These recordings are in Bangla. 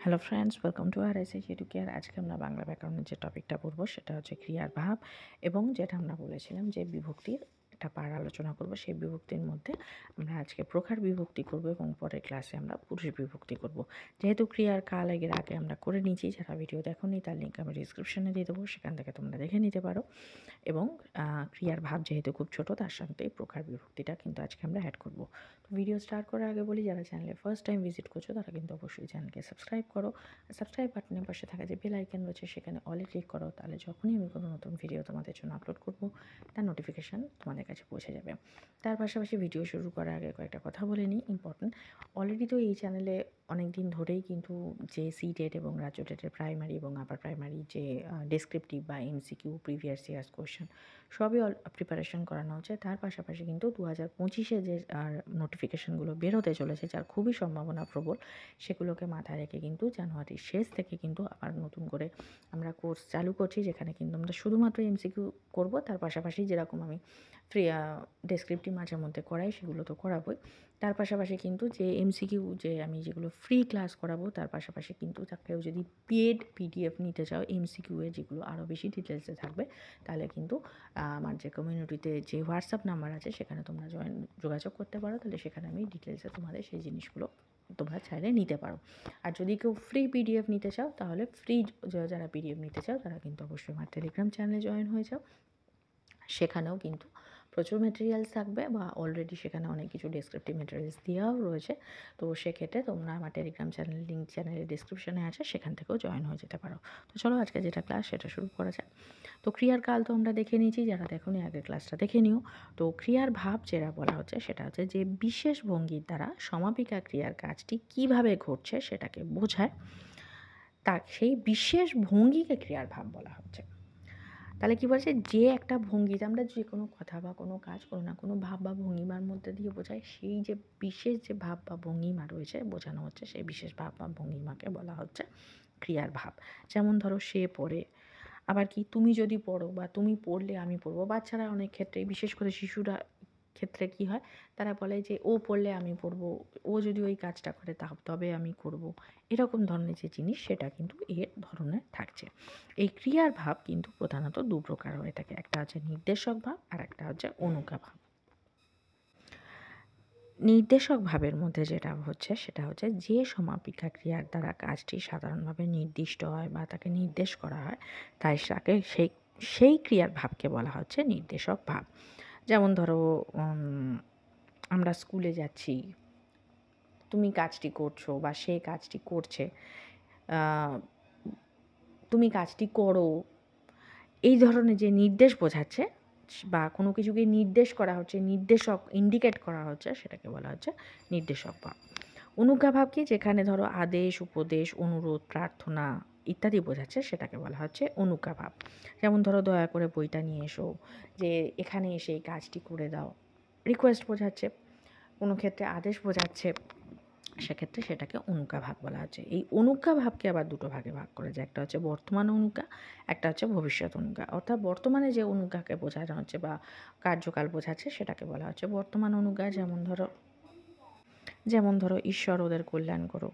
Hello friends, welcome to R S H care. আজকে আমরা বাংলা ব্যাকরণের যে টপিকটা পড়বো সেটা হচ্ছে ক্রিয়ার ভাব, এবং যেটা আমরা বলেছিলাম যে বিভক্তির একটা পার আলোচনা করব। সেই বিভক্তির মধ্যে আমরা আজকে প্রকার বিভক্তি করব এবং পরের ক্লাসে আমরা পুরুষ বিভক্তি করব। যেহেতু ক্রিয়ার কাল এর আগে আমরা করে নিয়েছি, যারা ভিডিও দেখোনি তার লিঙ্ক আমি ডিসক্রিপশনে দিয়ে দেবো, সেখান থেকে তোমরা দেখে নিতে পারো। এবং ক্রিয়ার ভাব যেহেতু খুব ছোট, তার সাথে প্রকার বিভক্তিটা কিন্তু আজকে আমরা অ্যাড করব। তো ভিডিও স্টার্ট করার আগে বলি, যারা চ্যানেলে ফার্স্ট টাইম ভিজিট করছো তারা কিন্তু অবশ্যই চ্যানেলকে সাবস্ক্রাইব করো। আর সাবস্ক্রাইব বাটনের পাশে থাকা যে বেল আইকন রয়েছে সেখানে অলে ক্লিক করো, তাহলে যখনই আমি কোনো নতুন ভিডিও তোমাদের জন্য আপলোড করব তার নোটিফিকেশান তোমাদের কাছে পৌঁছে যাবে। তার পাশাপাশি ভিডিও শুরু করার আগে কয়েকটা কথা বলে নিই, ইম্পর্টেন্ট। অলরেডি তো এই চ্যানেলে অনেক দিন ধরেই কিন্তু যে সিটেট এবং রাজ্য টেটের প্রাইমারি এবং আপার প্রাইমারি যে ডেসক্রিপটিভ বা এমসিকিউ প্রিভিয়াস ইয়ার্স কোয়েশ্চেন সবই প্রিপারেশন করানো হচ্ছে। তার পাশাপাশি কিন্তু 2025-এ যে নোটিফিকেশানগুলো বেরোতে চলেছে, যার খুবই সম্ভাবনা প্রবল, সেগুলোকে মাথায় রেখে কিন্তু জানুয়ারির শেষ থেকে কিন্তু আবার নতুন করে আমরা কোর্স চালু করছি, যেখানে কিন্তু আমরা শুধুমাত্র এমসিকিউ করব। তার পাশাপাশি যেরকম আমি ফ্রি ডেসক্রিপটিভ মাঝে মধ্যে করাই, সেগুলো তো করাবোই। তার পাশাপাশি কিন্তু যে এমসিকিউ যে আমি যেগুলো ফ্রি ক্লাস করাবো, তার পাশাপাশি কিন্তু কেউ যদি পেড পিডিএফ নিতে চাও এমসিকিউ এর, যেগুলো আরও বেশি ডিটেলসে থাকবে, তাহলে কিন্তু আমার যে কমিউনিটিতে যে হোয়াটসঅ্যাপ নাম্বার আছে সেখানে তোমরা যোগাযোগ করতে পারো। তাহলে সেখানে আমি ডিটেলসে তোমাদের সেই জিনিসগুলো তোমরা চাইলে নিতে পারো। আর যদি কেউ ফ্রি পিডিএফ নিতে চাও, তাহলে যারা পিডিএফ নিতে চাও তারা কিন্তু অবশ্যই আমার টেলিগ্রাম চ্যানেলে জয়েন হয়ে যাও। সেখানেও কিন্তু প্রচুর ম্যাটেরিয়ালস থাকবে, বা অলরেডি সেখানে অনেক কিছু ডেসক্রিপটিভ ম্যাটেরিয়ালস দেওয়াও রয়েছে। তো সেক্ষেত্রে তোমরা আমার টেলিগ্রাম চ্যানেল লিঙ্ক চ্যানেলের ডিসক্রিপশনে আছে, সেখান থেকেও জয়েন হয়ে যেতে পারো। তো চলো আজকে যেটা ক্লাস সেটা শুরু করা যাক। তো ক্রিয়ার কাল তো আমরা দেখে নিয়েছি, যারা দেখোনি আগের ক্লাসটা দেখে নিও। তো ক্রিয়ার ভাব যেটা বলা হচ্ছে সেটা হচ্ছে যে বিশেষ ভঙ্গির দ্বারা সমাপিকা ক্রিয়ার কাজটি কিভাবে ঘটছে সেটাকে বোঝায়, তা সেই বিশেষ ভঙ্গিকে ক্রিয়ার ভাব বলা হচ্ছে। তাহলে কী বলছে, যে একটা ভঙ্গিতে আমরা যে কোনো কথা বা কোনো কাজ কোনো না কোনো ভাব বা ভঙ্গিমার মধ্যে দিয়ে বোঝাই, সেই যে বিশেষ যে ভাব বা ভঙ্গিমা রয়েছে বোঝানো হচ্ছে, সেই বিশেষ ভাব বা ভঙ্গিমাকে বলা হচ্ছে ক্রিয়ার ভাব। যেমন ধরো, সে পড়ে, আবার কি তুমি যদি পড়ো বা তুমি পড়লে আমি পড়বো। বাচ্চারা অনেক ক্ষেত্রে, বিশেষ করে শিশুরা ক্ষেত্রে কি হয়, তারা বলে যে ও পড়লে আমি পড়বো, ও যদি ওই কাজটা করে তবে আমি করব। এরকম ধরনের যে জিনিস, সেটা কিন্তু এর ধরনের থাকছে। এই ক্রিয়ার ভাব কিন্তু প্রধানত দু প্রকার হয়ে থাকে, একটা হচ্ছে নির্দেশক ভাব আর একটা হচ্ছে অনুজ্ঞা ভাব। নির্দেশক ভাবের মধ্যে যেটা হচ্ছে সেটা হচ্ছে যে সমাপিকা ক্রিয়ার দ্বারা কাজটি সাধারণভাবে নির্দিষ্ট হয় বা তাকে নির্দেশ করা হয়, তাই তাকে সেই ক্রিয়ার ভাবকে বলা হচ্ছে নির্দেশক ভাব। যেমন ধরো, আমরা স্কুলে যাচ্ছি, তুমি কাজটি করছো বা সে কাজটি করছে, তুমি কাজটি করো, এই ধরনের যে নির্দেশ বোঝাচ্ছে বা কোনো কিছুকে নির্দেশ করা হচ্ছে, নির্দেশক ইন্ডিকেট করা হচ্ছে, সেটাকে বলা হচ্ছে নির্দেশক ভাব। অনুজ্ঞা ভাব কি, যেখানে ধরো আদেশ, উপদেশ, অনুরোধ, প্রার্থনা ইত্যাদি বোঝাচ্ছে, সেটাকে বলা হচ্ছে অনুজ্ঞা ভাব। যেমন ধরো, দয়া করে বইটা নিয়ে এসো, যে এখানে এসে এই কাজটি করে দাও, রিকোয়েস্ট বোঝাচ্ছে। কোনো ক্ষেত্রে আদেশ বোঝাচ্ছে, সেক্ষেত্রে সেটাকে অনুজ্ঞা ভাব বলা হচ্ছে। এই অনুজ্ঞা ভাবকে আবার দুটো ভাগে ভাগ করা যায়, একটা হচ্ছে বর্তমান অনুজ্ঞা, একটা হচ্ছে ভবিষ্যৎ অনুজ্ঞা। অর্থাৎ বর্তমানে যে অনুজ্ঞাকে বোঝানো হচ্ছে বা কার্যকাল বোঝাচ্ছে, সেটাকে বলা হচ্ছে বর্তমান অনুজ্ঞা। যেমন ধরো ঈশ্বর ওদের কল্যাণ করো,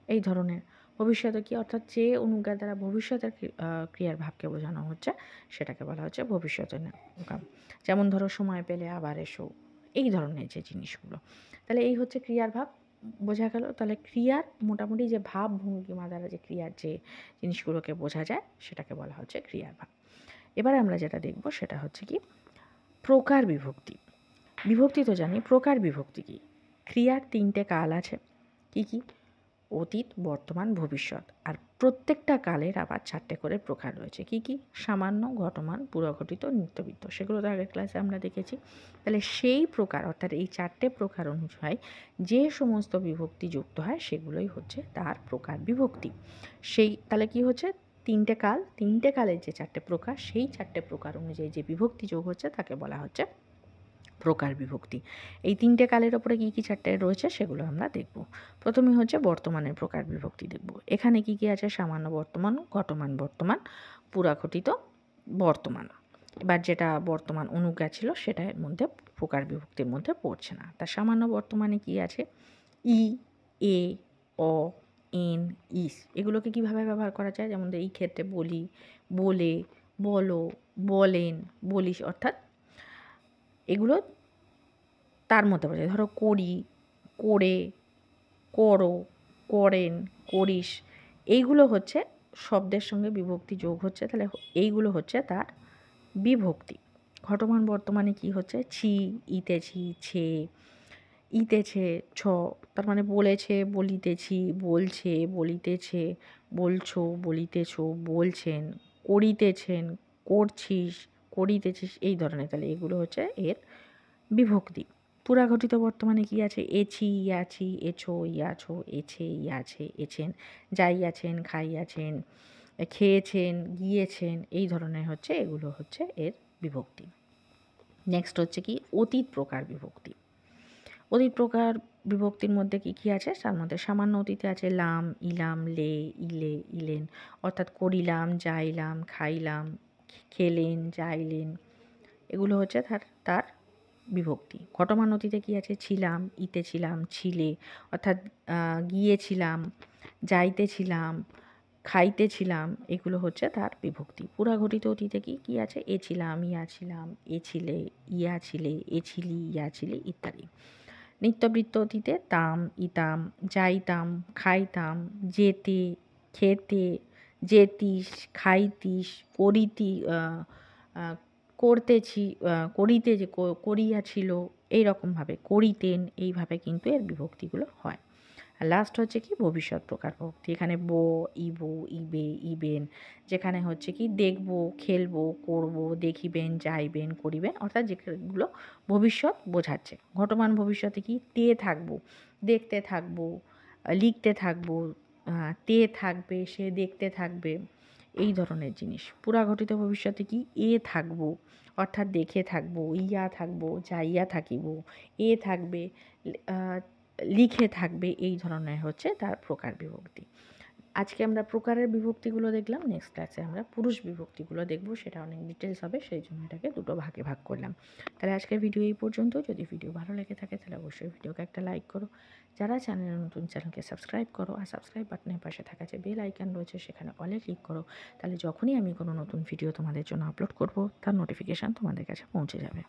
এই ধরনের। ভবিষ্যতে কি, অর্থাৎ যে অনুজ্ঞা দ্বারা ভবিষ্যতের ক্রিয়ার ভাবকে বোঝানো হচ্ছে, সেটাকে বলা হচ্ছে ভবিষ্যতের অনুজ্ঞা। যেমন ধরো, সময় পেলে আবার এসো, এই ধরনের যে জিনিসগুলো। তাহলে এই হচ্ছে ক্রিয়ার ভাব, বোঝা গেল। তাহলে ক্রিয়ার মোটামুটি যে ভাব ভঙ্গিমা দ্বারা যে ক্রিয়ার যে জিনিসগুলোকে বোঝা যায়, সেটাকে বলা হচ্ছে ক্রিয়ার ভাব। এবার আমরা যেটা দেখব সেটা হচ্ছে কি, প্রকার বিভক্তি। বিভক্তি তো জানি, প্রকার বিভক্তি কি। ক্রিয়ার তিনটে কাল আছে, কি কি? অতীত, বর্তমান, ভবিষ্যৎ। আর প্রত্যেকটা কালের আবার চারটে করে প্রকার রয়েছে, কি কি? সামান্য, ঘটমান, পুরঘটিত, নিত্যবিত্ত। সেগুলো তো আগের ক্লাসে আমরা দেখেছি। তাহলে সেই প্রকার, অর্থাৎ এই চারটে প্রকার অনুযায়ী যে সমস্ত বিভক্তি যুক্ত হয়, সেগুলোই হচ্ছে তার প্রকার বিভক্তি। তাহলে কি হচ্ছে, তিনটে কালের যে চারটে প্রকার, সেই চারটে প্রকার অনুযায়ী যে বিভক্তি যোগ হচ্ছে, তাকে বলা হচ্ছে প্রকার বিভক্তি। এই তিনটে কালের ওপরে কী কী চারটে রয়েছে সেগুলো আমরা দেখব। প্রথমে হচ্ছে বর্তমানের প্রকার বিভক্তি দেখব। এখানে কি কি আছে? সামান্য বর্তমান, ঘটমান বর্তমান, পুরাঘটিত বর্তমান। এবার যেটা বর্তমান অনুজ্ঞা ছিল, সেটা এর মধ্যে প্রকার বিভক্তির মধ্যে পড়ছে না। তার সামান্য বর্তমানে কি আছে? ই, এ, অ, এন, ইস এগুলোকে কীভাবে ব্যবহার করা যায়? যেমন এই ক্ষেত্রে বলি, বলে, বলো, বলেন, বলিস, অর্থাৎ এগুলো তার মধ্যে বোঝায়। ধরো করি, করে, করো, করেন, করিস, এইগুলো হচ্ছে শব্দের সঙ্গে বিভক্তি যোগ হচ্ছে, তাহলে এইগুলো হচ্ছে তার বিভক্তি। ঘটমান বর্তমানে কি হচ্ছে? ছি, ইতেছি, ছে, ইতেছে, ছ, তার মানে বলেছে, বলিতেছি, বলছে, বলিতেছে, বলছো, বলিতেছ, বলছেন, করিতেছেন, করছিস, করিতেছিস, এই ধরনের। তাহলে এগুলো হচ্ছে এর বিভক্তি। পুরাঘটিত বর্তমানে কি আছে? এছি, ইয়াছি, এছো, ইয়াছো, এছে, ইয়াছে, এছেন, যাইয়াছেন, খাইয়াছেন, খেয়েছেন, গিয়েছেন, এই ধরনের হচ্ছে এগুলো হচ্ছে এর বিভক্তি। নেক্সট হচ্ছে কি অতীত প্রকার বিভক্তি। অতীত প্রকার বিভক্তির মধ্যে কী কী আছে? তার মধ্যে সামান্য অতীতে আছে লাম, ইলাম, লে, ইলে, ইলেন, অর্থাৎ করিলাম, যাইলাম, খাইলাম, খেলেন, যাইলেন, এগুলো হচ্ছে তার তার বিভক্তি। ঘটমান অতীতে কী আছে? ছিলাম, ইতে ছিলাম, ছিলে, অর্থাৎ গিয়েছিলাম, যাইতেছিলাম, খাইতেছিলাম, এগুলো হচ্ছে তার বিভক্তি। পুরাঘটিত অতীতে কী আছে? এ ছিলাম, ইয়া ছিলাম, এ ছিলে, ইয়া ছিলে, এ ছিলি, ইয়া ছিলি, ইত্যাদি। নিত্যবৃত্ত অতীতে তাম, ইতাম, যাইতাম, খাইতাম, যেতে, খেতে, যেতিস, খাইতিস, করিতি, করতেছি, করিতে, যে করিয়াছিল, এইরকমভাবে করিতেন, এইভাবে কিন্তু এর বিভক্তিগুলো হয়। আর লাস্ট হচ্ছে কি ভবিষ্যৎ প্রকার বিভক্তি। এখানে বো, ইবো, ইবে, ইবেন, যেখানে হচ্ছে কি দেখবো, খেলবো, করবো, দেখিবেন, যাইবেন, করিবেন, অর্থাৎ যেগুলো ভবিষ্যৎ বোঝাচ্ছে। ঘটমান ভবিষ্যতে কি তে থাকবো, দেখতে থাকবো, লিখতে থাকবো, তে থাকবে, সে দেখতে থাকবে, এই ধরনের জিনিস। পুরাঘটিত ভবিষ্যতে কি এ থাকবো, অর্থাৎ দেখে থাকবো, ইয়া থাকবো, যাইয়া থাকিব, এ থাকবে, লিখে থাকবে, এই ধরনের হচ্ছে তার প্রকার বিভক্তি। আজকে আমরা প্রকারের বিভক্তিগুলো দেখলাম। নেক্সট ক্লাসে আমরা পুরুষ বিভক্তিগুলো দেখব, সেটা অনেক ডিটেলস হবে, সেই জন্য এটাকে দুটো ভাগে ভাগ করলাম। তাহলে আজকের ভিডিও এই পর্যন্ত। যদি ভিডিও ভালো লেগে থাকে তাহলে অবশ্যই ভিডিওকে একটা লাইক করো, যারা চ্যানেলে নতুন চ্যানেলকে সাবস্ক্রাইব করো, আর সাবস্ক্রাইব বাটনের পাশে থাকা যে বেল আইকন রয়েছে সেখানে অলে ক্লিক করো, তাহলে যখনই আমি কোনো নতুন ভিডিও তোমাদের জন্য আপলোড করব তার নোটিফিকেশান তোমাদের কাছে পৌঁছে যাবে।